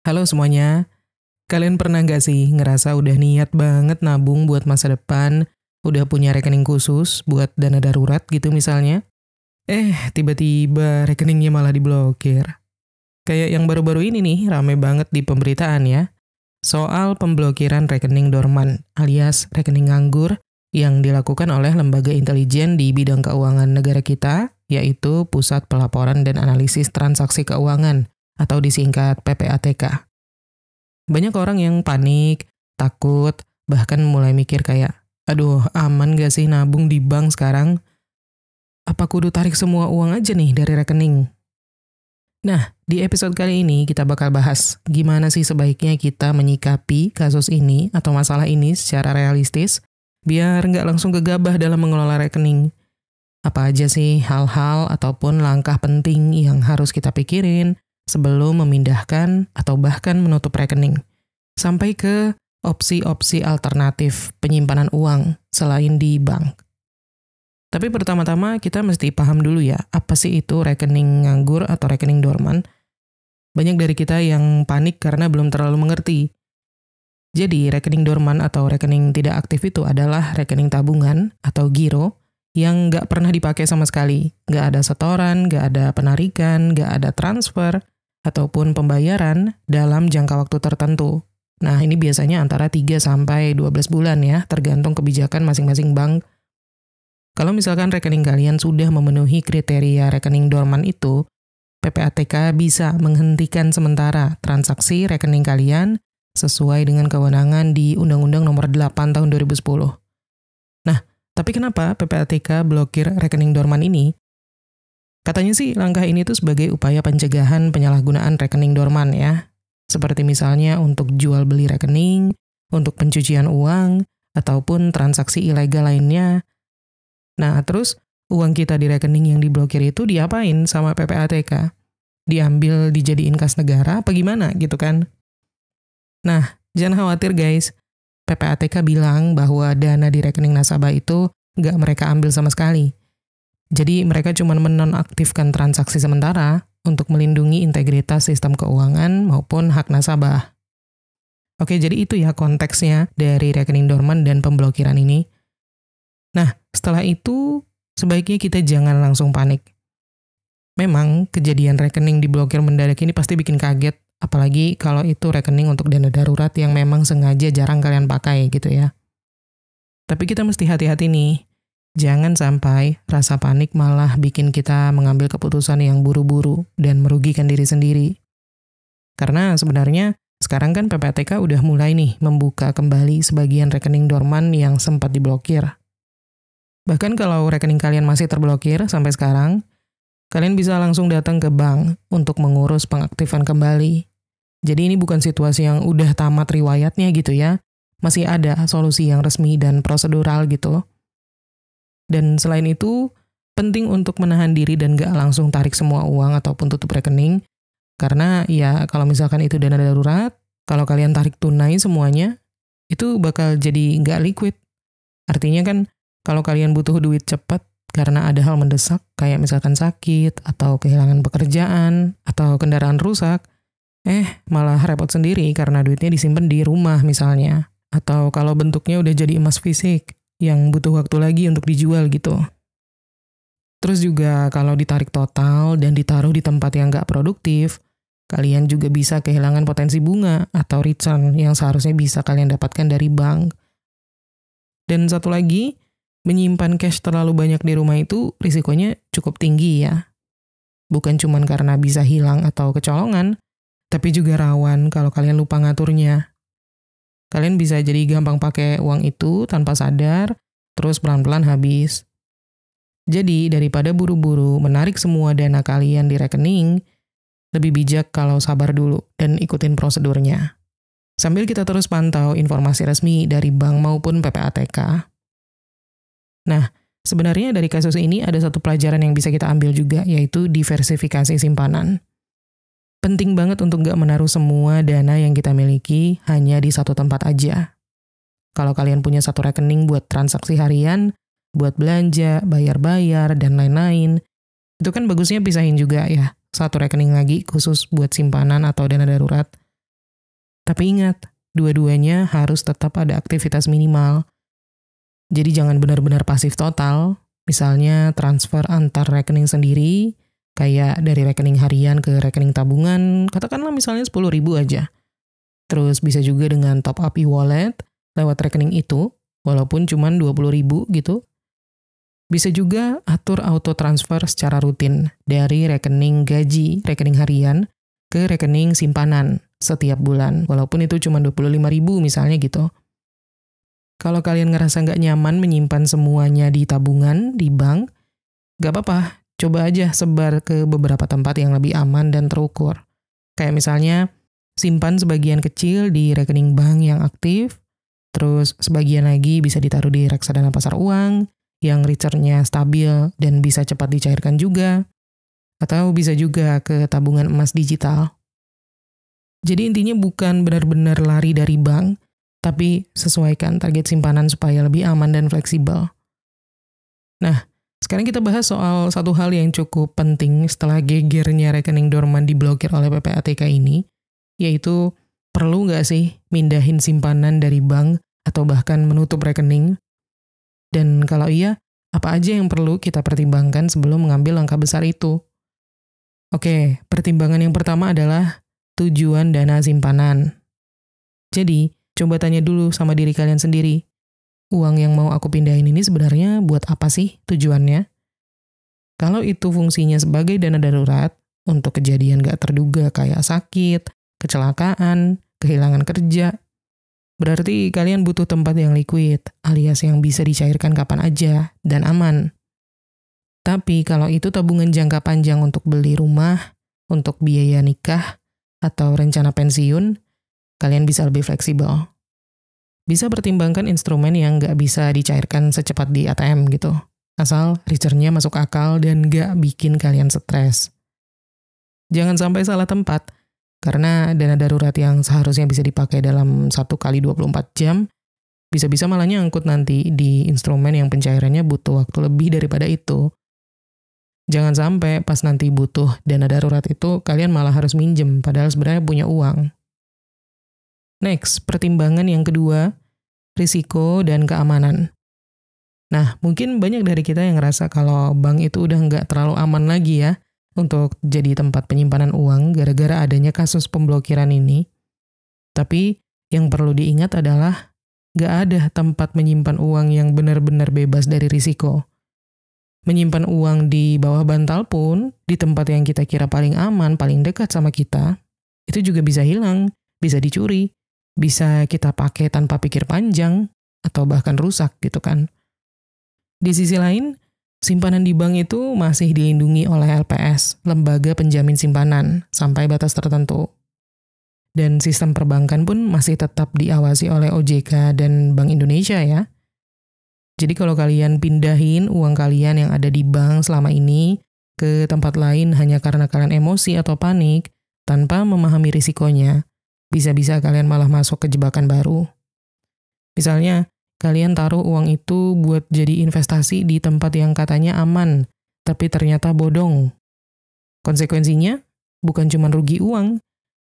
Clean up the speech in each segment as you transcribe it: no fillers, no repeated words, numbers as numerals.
Halo semuanya, kalian pernah nggak sih ngerasa udah niat banget nabung buat masa depan, udah punya rekening khusus buat dana darurat gitu misalnya? Tiba-tiba rekeningnya malah diblokir. Kayak yang baru-baru ini nih, rame banget di pemberitaan ya. Soal pemblokiran rekening dorman alias rekening nganggur yang dilakukan oleh lembaga intelijen di bidang keuangan negara kita, yaitu Pusat Pelaporan dan Analisis Transaksi Keuangan atau disingkat PPATK. Banyak orang yang panik, takut, bahkan mulai mikir kayak, aduh aman gak sih nabung di bank sekarang? Apa kudu tarik semua uang aja nih dari rekening? Nah, di episode kali ini kita bakal bahas gimana sih sebaiknya kita menyikapi kasus ini atau masalah ini secara realistis, biar nggak langsung gegabah dalam mengelola rekening. Apa aja sih hal-hal ataupun langkah penting yang harus kita pikirin sebelum memindahkan atau bahkan menutup rekening, sampai ke opsi-opsi alternatif penyimpanan uang selain di bank. Tapi pertama-tama kita mesti paham dulu ya, apa sih itu rekening nganggur atau rekening dorman? Banyak dari kita yang panik karena belum terlalu mengerti. Jadi, rekening dorman atau rekening tidak aktif itu adalah rekening tabungan atau giro yang nggak pernah dipakai sama sekali. Nggak ada setoran, nggak ada penarikan, nggak ada transfer, ataupun pembayaran dalam jangka waktu tertentu. Nah, ini biasanya antara 3-12 bulan ya, tergantung kebijakan masing-masing bank. Kalau misalkan rekening kalian sudah memenuhi kriteria rekening dorman itu, PPATK bisa menghentikan sementara transaksi rekening kalian sesuai dengan kewenangan di Undang-Undang Nomor 8 Tahun 2010. Nah, tapi kenapa PPATK blokir rekening dorman ini? Katanya sih langkah ini tuh sebagai upaya pencegahan penyalahgunaan rekening dorman ya. Seperti misalnya untuk jual beli rekening, untuk pencucian uang, ataupun transaksi ilegal lainnya. Nah, terus uang kita di rekening yang diblokir itu diapain sama PPATK? Diambil dijadiin kas negara apa gimana gitu kan? Nah, jangan khawatir guys. PPATK bilang bahwa dana di rekening nasabah itu nggak mereka ambil sama sekali. Jadi mereka cuma menonaktifkan transaksi sementara untuk melindungi integritas sistem keuangan maupun hak nasabah. Oke, jadi itu ya konteksnya dari rekening dorman dan pemblokiran ini. Nah, setelah itu sebaiknya kita jangan langsung panik. Memang kejadian rekening diblokir mendadak ini pasti bikin kaget, apalagi kalau itu rekening untuk dana darurat yang memang sengaja jarang kalian pakai gitu ya. Tapi kita mesti hati-hati nih. Jangan sampai rasa panik malah bikin kita mengambil keputusan yang buru-buru dan merugikan diri sendiri. Karena sebenarnya sekarang kan PPATK udah mulai nih membuka kembali sebagian rekening dorman yang sempat diblokir. Bahkan kalau rekening kalian masih terblokir sampai sekarang, kalian bisa langsung datang ke bank untuk mengurus pengaktifan kembali. Jadi ini bukan situasi yang udah tamat riwayatnya gitu ya. Masih ada solusi yang resmi dan prosedural gitu. Dan selain itu, penting untuk menahan diri dan gak langsung tarik semua uang ataupun tutup rekening. Karena ya kalau misalkan itu dana darurat, kalau kalian tarik tunai semuanya, itu bakal jadi gak liquid. Artinya kan kalau kalian butuh duit cepat karena ada hal mendesak, kayak misalkan sakit, atau kehilangan pekerjaan, atau kendaraan rusak, malah repot sendiri karena duitnya disimpan di rumah misalnya. Atau kalau bentuknya udah jadi emas fisik, yang butuh waktu lagi untuk dijual gitu. Terus juga kalau ditarik total dan ditaruh di tempat yang nggak produktif, kalian juga bisa kehilangan potensi bunga atau return yang seharusnya bisa kalian dapatkan dari bank. Dan satu lagi, menyimpan cash terlalu banyak di rumah itu risikonya cukup tinggi ya. Bukan cuma karena bisa hilang atau kecolongan, tapi juga rawan kalau kalian lupa ngaturnya. Kalian bisa jadi gampang pakai uang itu tanpa sadar, terus pelan-pelan habis. Jadi, daripada buru-buru menarik semua dana kalian di rekening, lebih bijak kalau sabar dulu dan ikutin prosedurnya. Sambil kita terus pantau informasi resmi dari bank maupun PPATK. Nah, sebenarnya dari kasus ini ada satu pelajaran yang bisa kita ambil juga, yaitu diversifikasi simpanan. Penting banget untuk nggak menaruh semua dana yang kita miliki hanya di satu tempat aja. Kalau kalian punya satu rekening buat transaksi harian, buat belanja, bayar-bayar, dan lain-lain, itu kan bagusnya pisahin juga ya. Satu rekening lagi khusus buat simpanan atau dana darurat. Tapi ingat, dua-duanya harus tetap ada aktivitas minimal. Jadi jangan benar-benar pasif total, misalnya transfer antar rekening sendiri, kayak dari rekening harian ke rekening tabungan, katakanlah misalnya 10.000 aja. Terus bisa juga dengan top up e-wallet lewat rekening itu, walaupun cuma 20.000 gitu. Bisa juga atur auto transfer secara rutin dari rekening gaji, rekening harian, ke rekening simpanan setiap bulan, walaupun itu cuma 25.000 misalnya gitu. Kalau kalian ngerasa nggak nyaman menyimpan semuanya di tabungan, di bank, nggak apa-apa, coba aja sebar ke beberapa tempat yang lebih aman dan terukur. Kayak misalnya, simpan sebagian kecil di rekening bank yang aktif, terus sebagian lagi bisa ditaruh di reksadana pasar uang, yang return-nya stabil dan bisa cepat dicairkan juga, atau bisa juga ke tabungan emas digital. Jadi intinya bukan benar-benar lari dari bank, tapi sesuaikan target simpanan supaya lebih aman dan fleksibel. Nah, sekarang kita bahas soal satu hal yang cukup penting setelah gegernya rekening dorman diblokir oleh PPATK ini, yaitu perlu nggak sih mindahin simpanan dari bank atau bahkan menutup rekening? Dan kalau iya, apa aja yang perlu kita pertimbangkan sebelum mengambil langkah besar itu? Oke, pertimbangan yang pertama adalah tujuan dana simpanan. Jadi, coba tanya dulu sama diri kalian sendiri, uang yang mau aku pindahin ini sebenarnya buat apa sih tujuannya? Kalau itu fungsinya sebagai dana darurat, untuk kejadian gak terduga kayak sakit, kecelakaan, kehilangan kerja, berarti kalian butuh tempat yang liquid, alias yang bisa dicairkan kapan aja, dan aman. Tapi kalau itu tabungan jangka panjang untuk beli rumah, untuk biaya nikah, atau rencana pensiun, kalian bisa lebih fleksibel. Bisa pertimbangkan instrumen yang nggak bisa dicairkan secepat di ATM gitu. Asal return-nya masuk akal dan nggak bikin kalian stres. Jangan sampai salah tempat, karena dana darurat yang seharusnya bisa dipakai dalam 1 kali 24 jam, bisa-bisa malah nyangkut nanti di instrumen yang pencairannya butuh waktu lebih daripada itu. Jangan sampai pas nanti butuh dana darurat itu, kalian malah harus minjem, padahal sebenarnya punya uang. Next, pertimbangan yang kedua, risiko dan keamanan. Nah, mungkin banyak dari kita yang ngerasa kalau bank itu udah nggak terlalu aman lagi ya untuk jadi tempat penyimpanan uang gara-gara adanya kasus pemblokiran ini. Tapi yang perlu diingat adalah nggak ada tempat menyimpan uang yang benar-benar bebas dari risiko. Menyimpan uang di bawah bantal pun, di tempat yang kita kira paling aman, paling dekat sama kita, itu juga bisa hilang, bisa dicuri, bisa kita pakai tanpa pikir panjang, atau bahkan rusak gitu kan. Di sisi lain, simpanan di bank itu masih dilindungi oleh LPS, Lembaga Penjamin Simpanan, sampai batas tertentu. Dan sistem perbankan pun masih tetap diawasi oleh OJK dan Bank Indonesia ya. Jadi kalau kalian pindahin uang kalian yang ada di bank selama ini ke tempat lain hanya karena kalian emosi atau panik, tanpa memahami risikonya, bisa-bisa kalian malah masuk ke jebakan baru. Misalnya, kalian taruh uang itu buat jadi investasi di tempat yang katanya aman, tapi ternyata bodong. Konsekuensinya, bukan cuma rugi uang,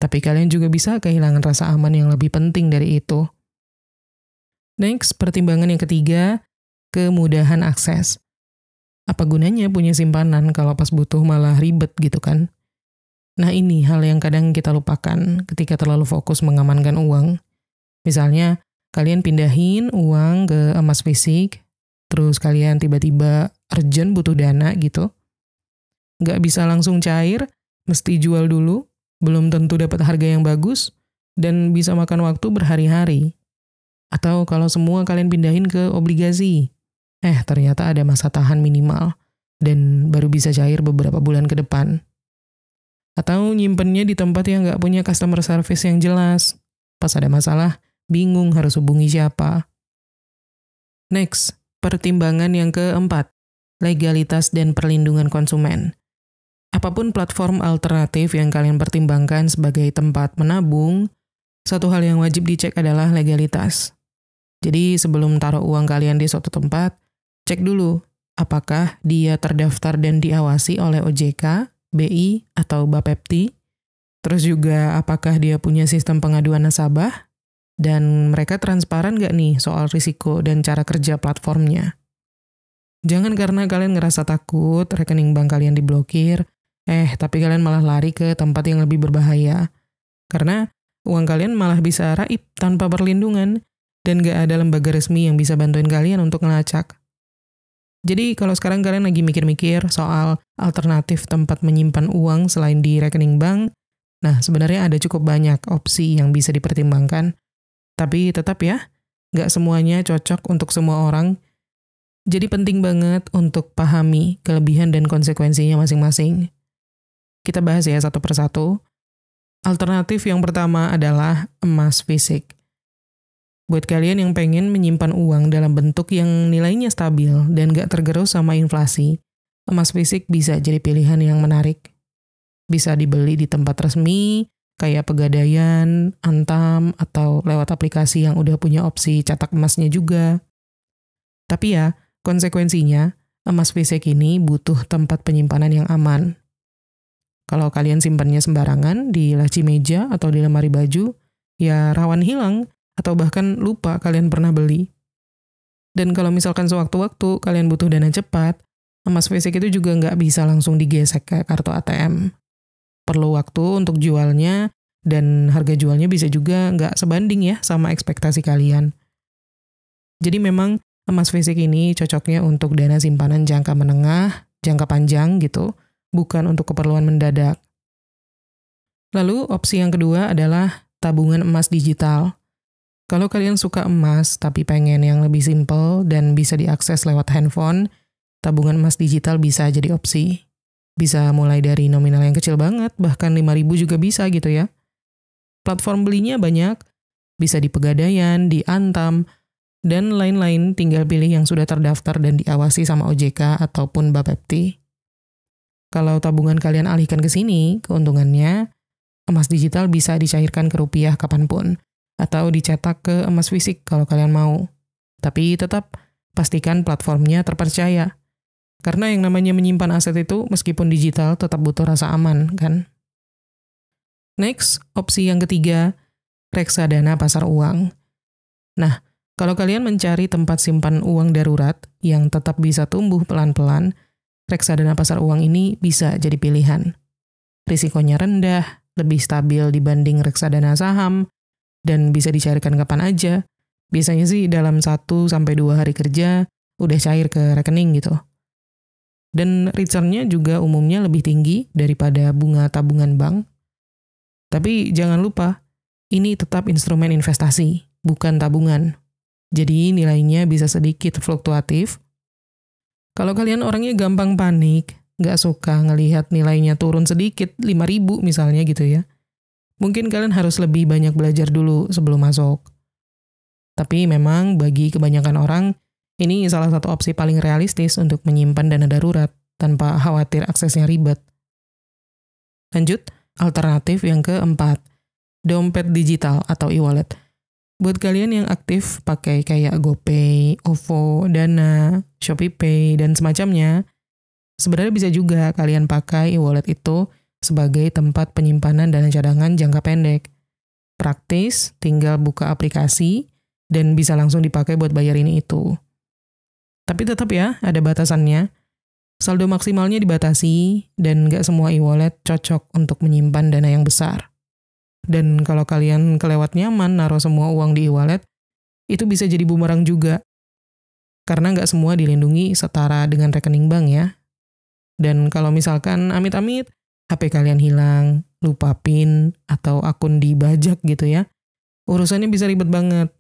tapi kalian juga bisa kehilangan rasa aman yang lebih penting dari itu. Next, pertimbangan yang ketiga, kemudahan akses. Apa gunanya punya simpanan kalau pas butuh malah ribet gitu kan? Nah ini hal yang kadang kita lupakan ketika terlalu fokus mengamankan uang. Misalnya, kalian pindahin uang ke emas fisik, terus kalian tiba-tiba urgent butuh dana gitu. Nggak bisa langsung cair, mesti jual dulu, belum tentu dapat harga yang bagus, dan bisa makan waktu berhari-hari. Atau kalau semua kalian pindahin ke obligasi, ternyata ada masa tahan minimal, dan baru bisa cair beberapa bulan ke depan. Atau nyimpennya di tempat yang nggak punya customer service yang jelas. Pas ada masalah, bingung harus hubungi siapa. Next, pertimbangan yang keempat, legalitas dan perlindungan konsumen. Apapun platform alternatif yang kalian pertimbangkan sebagai tempat menabung, satu hal yang wajib dicek adalah legalitas. Jadi sebelum taruh uang kalian di suatu tempat, cek dulu apakah dia terdaftar dan diawasi oleh OJK, BI, atau Bapepti. Terus juga apakah dia punya sistem pengaduan nasabah? Dan mereka transparan nggak nih soal risiko dan cara kerja platformnya? Jangan karena kalian ngerasa takut rekening bank kalian diblokir, tapi kalian malah lari ke tempat yang lebih berbahaya. Karena uang kalian malah bisa raib tanpa perlindungan, dan nggak ada lembaga resmi yang bisa bantuin kalian untuk ngelacak. Jadi kalau sekarang kalian lagi mikir-mikir soal alternatif tempat menyimpan uang selain di rekening bank, nah sebenarnya ada cukup banyak opsi yang bisa dipertimbangkan. Tapi tetap ya, nggak semuanya cocok untuk semua orang. Jadi penting banget untuk pahami kelebihan dan konsekuensinya masing-masing. Kita bahas ya satu persatu. Alternatif yang pertama adalah emas fisik. Buat kalian yang pengen menyimpan uang dalam bentuk yang nilainya stabil dan gak tergerus sama inflasi, emas fisik bisa jadi pilihan yang menarik. Bisa dibeli di tempat resmi, kayak Pegadaian, Antam, atau lewat aplikasi yang udah punya opsi cetak emasnya juga. Tapi ya, konsekuensinya, emas fisik ini butuh tempat penyimpanan yang aman. Kalau kalian simpannya sembarangan di laci meja atau di lemari baju, ya rawan hilang atau bahkan lupa kalian pernah beli. Dan kalau misalkan sewaktu-waktu kalian butuh dana cepat, emas fisik itu juga nggak bisa langsung digesek kayak kartu ATM. Perlu waktu untuk jualnya, dan harga jualnya bisa juga nggak sebanding ya sama ekspektasi kalian. Jadi memang emas fisik ini cocoknya untuk dana simpanan jangka menengah, jangka panjang gitu, bukan untuk keperluan mendadak. Lalu opsi yang kedua adalah tabungan emas digital. Kalau kalian suka emas tapi pengen yang lebih simple dan bisa diakses lewat handphone, tabungan emas digital bisa jadi opsi. Bisa mulai dari nominal yang kecil banget, bahkan 5.000 juga bisa gitu ya. Platform belinya banyak, bisa di Pegadaian, di Antam, dan lain-lain, tinggal pilih yang sudah terdaftar dan diawasi sama OJK ataupun Bapepti. Kalau tabungan kalian alihkan ke sini, keuntungannya, emas digital bisa dicairkan ke rupiah kapanpun, atau dicetak ke emas fisik kalau kalian mau. Tapi tetap pastikan platformnya terpercaya. Karena yang namanya menyimpan aset itu, meskipun digital, tetap butuh rasa aman, kan? Next, opsi yang ketiga, reksadana pasar uang. Nah, kalau kalian mencari tempat simpan uang darurat yang tetap bisa tumbuh pelan-pelan, reksadana pasar uang ini bisa jadi pilihan. Risikonya rendah, lebih stabil dibanding reksadana saham, dan bisa dicairkan kapan aja. Biasanya sih dalam 1-2 hari kerja, udah cair ke rekening gitu. Dan return-nya juga umumnya lebih tinggi daripada bunga tabungan bank. Tapi jangan lupa, ini tetap instrumen investasi, bukan tabungan. Jadi nilainya bisa sedikit fluktuatif. Kalau kalian orangnya gampang panik, nggak suka ngelihat nilainya turun sedikit, 5.000 misalnya gitu ya, mungkin kalian harus lebih banyak belajar dulu sebelum masuk. Tapi memang bagi kebanyakan orang, ini salah satu opsi paling realistis untuk menyimpan dana darurat tanpa khawatir aksesnya ribet. Lanjut, alternatif yang keempat, dompet digital atau e-wallet. Buat kalian yang aktif pakai kayak GoPay, OVO, Dana, ShopeePay, dan semacamnya, sebenarnya bisa juga kalian pakai e-wallet itu sebagai tempat penyimpanan dana cadangan jangka pendek. Praktis, tinggal buka aplikasi, dan bisa langsung dipakai buat bayar ini itu. Tapi tetap ya, ada batasannya. Saldo maksimalnya dibatasi, dan nggak semua e-wallet cocok untuk menyimpan dana yang besar. Dan kalau kalian kelewat nyaman naruh semua uang di e-wallet, itu bisa jadi bumerang juga. Karena nggak semua dilindungi setara dengan rekening bank ya. Dan kalau misalkan amit-amit, HP kalian hilang, lupa PIN, atau akun dibajak gitu ya, urusannya bisa ribet banget.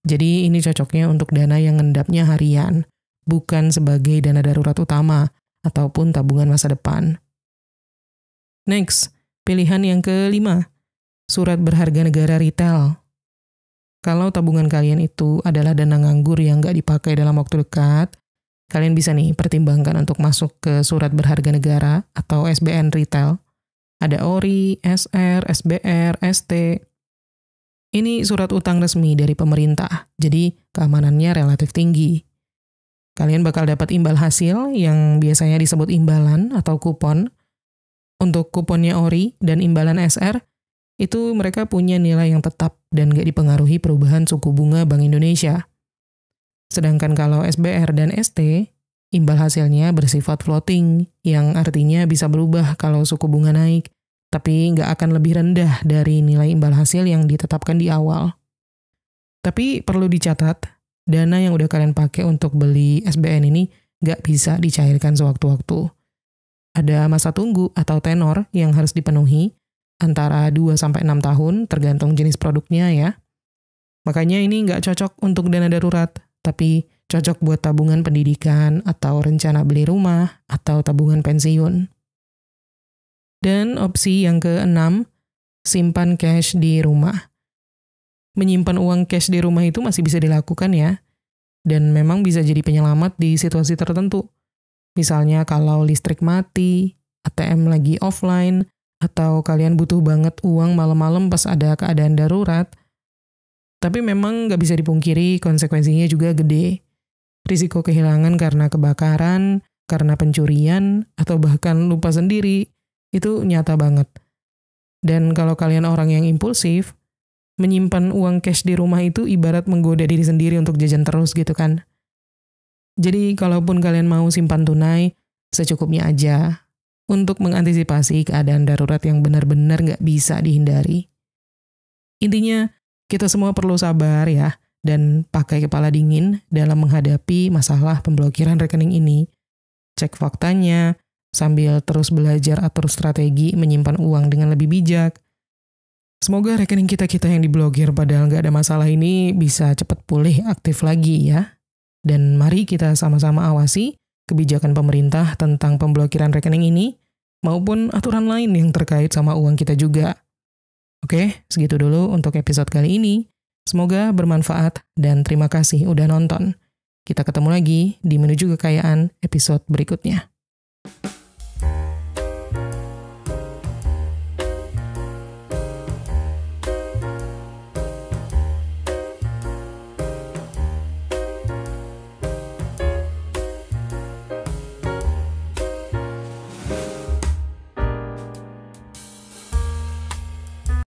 Jadi ini cocoknya untuk dana yang ngendapnya harian, bukan sebagai dana darurat utama ataupun tabungan masa depan. Next, pilihan yang kelima, surat berharga negara retail. Kalau tabungan kalian itu adalah dana nganggur yang nggak dipakai dalam waktu dekat, kalian bisa nih pertimbangkan untuk masuk ke surat berharga negara atau SBN retail. Ada ORI, SR, SBR, ST. Ini surat utang resmi dari pemerintah, jadi keamanannya relatif tinggi. Kalian bakal dapat imbal hasil yang biasanya disebut imbalan atau kupon. Untuk kuponnya ORI dan imbalan SR, itu mereka punya nilai yang tetap dan nggak dipengaruhi perubahan suku bunga Bank Indonesia. Sedangkan kalau SBR dan ST, imbal hasilnya bersifat floating, yang artinya bisa berubah kalau suku bunga naik, tapi nggak akan lebih rendah dari nilai imbal hasil yang ditetapkan di awal. Tapi perlu dicatat, dana yang udah kalian pakai untuk beli SBN ini nggak bisa dicairkan sewaktu-waktu. Ada masa tunggu atau tenor yang harus dipenuhi, antara 2-6 tahun, tergantung jenis produknya ya. Makanya ini nggak cocok untuk dana darurat, tapi cocok buat tabungan pendidikan atau rencana beli rumah atau tabungan pensiun. Dan opsi yang keenam, simpan cash di rumah. Menyimpan uang cash di rumah itu masih bisa dilakukan ya, dan memang bisa jadi penyelamat di situasi tertentu. Misalnya kalau listrik mati, ATM lagi offline, atau kalian butuh banget uang malam-malam pas ada keadaan darurat. Tapi memang nggak bisa dipungkiri konsekuensinya juga gede. Risiko kehilangan karena kebakaran, karena pencurian, atau bahkan lupa sendiri, itu nyata banget. Dan kalau kalian orang yang impulsif, menyimpan uang cash di rumah itu ibarat menggoda diri sendiri untuk jajan terus gitu kan. Jadi kalaupun kalian mau simpan tunai, secukupnya aja untuk mengantisipasi keadaan darurat yang benar-benar nggak bisa dihindari. Intinya, kita semua perlu sabar ya, dan pakai kepala dingin dalam menghadapi masalah pemblokiran rekening ini. Cek faktanya, sambil terus belajar atur strategi menyimpan uang dengan lebih bijak. Semoga rekening kita-kita yang diblokir padahal nggak ada masalah ini bisa cepat pulih aktif lagi ya. Dan mari kita sama-sama awasi kebijakan pemerintah tentang pemblokiran rekening ini, maupun aturan lain yang terkait sama uang kita juga. Oke, segitu dulu untuk episode kali ini. Semoga bermanfaat dan terima kasih udah nonton. Kita ketemu lagi di Menuju Kekayaan episode berikutnya.